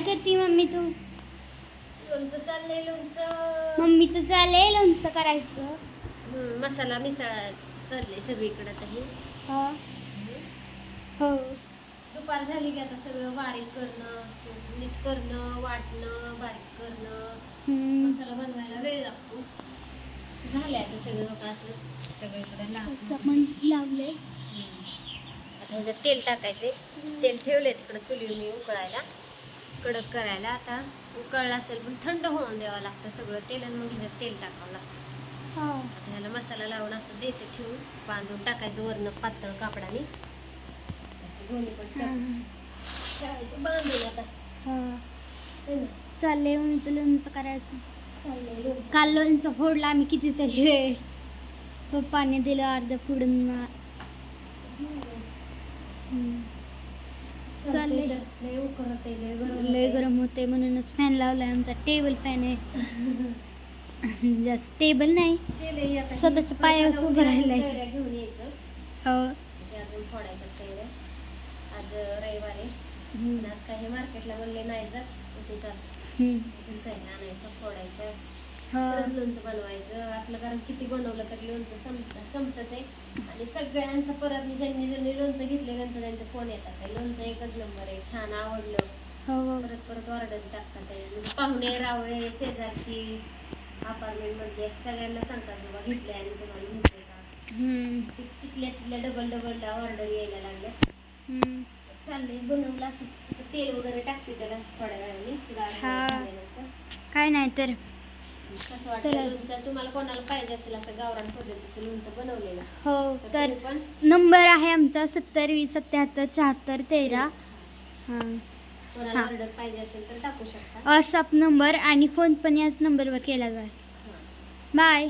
काय करते मम्मी तू? लोणचं चाललंय लोणचं. मम्मीचं चाललंय लोणचं करायचं. मसाला मिसळ चाललंय सगळीकडे आता हे. हो हो. दुपार झाली की आता सगळं बारीक करणं, नीट करणं, वाटणं, बारीक करणं. मसाला बनवायला वेळ लागतो. झालंय आता सगळं असं सगळीकडे लावलंय. आता ह्याच्यात तेल टाकायचे. तेल ठेवलंय तिकडे चुलीवर मी उकळायला, कडक करायला. आता उकळलं असेल पण थंड होऊन द्यावं लागतं सगळं तेल, आणि मग ह्याच्यात तेल टाकावं लागतं. आता ह्याला मसाला लावून असं द्यायचं, ठेवून बांधून टाकायचं वरनं पातळ कापडाने. असं दोन्ही पण ठेवायचे बांधून. आता चाललंय मम्मीचं लोणचं करायचं. चाललंय लोणचं. काल लोणचं फोडलं आम्ही कितीतरी वेळ. पप्पाने दिलं अर्ध फोडून. चाललंय. लय उकळत आहे, लय गरम होते म्हणूनच फॅन लावलाय. आमचा टेबल फॅन आहे. जास्त टेबल नाही, स्वतःच्या पायावर उभं राहिलाय. घेऊन यायचं. हो. अजून फोडायच्या कैऱ्या. आज रविवार आहे. आज काही मार्केटला म्हणले नाही जात, ते जात. अजून कैऱ्या आणायच्या, फोडायच्या, परत लोणचं बनवायचं आपलं. कारण किती बनवलं तरी लोणचं संपतच आहे. आणि सगळ्यांचं परत ज्यांनी ज्यांनी लोणचं घेतले त्यांचा फोन येतात. लोणचं एकच नंबर आहे, छान आवडलं. परत परत ऑर्डर टाकतात. म्हणजे पाहुणे रावळे शेजारची अपार्टमेंट मध्ये सगळ्यांना सांगतात बाबा घेतले आणि तुम्हाला घ्यायचंय का. तिथल्या डबल ऑर्डर यायला लागल्या. चाललंय बनवलं असं. तेल वगैरे टाकते त्याला थोड्या वेळाने. काय नाही तर कसं वाटतं लोणचं? तुम्हाला कोणाला पाहिजे असेल असं गावरान पद्धतीचं लोणचं बनवलेलं, हो तर पण नंबर आहे आमचा 70 20 77 76 13. कोणाला ऑर्डर पाहिजे असेल तर टाकू शकता. व्हॉट्सअप नंबर आणि फोन पण याच नंबरवर केला जाईल. बाय.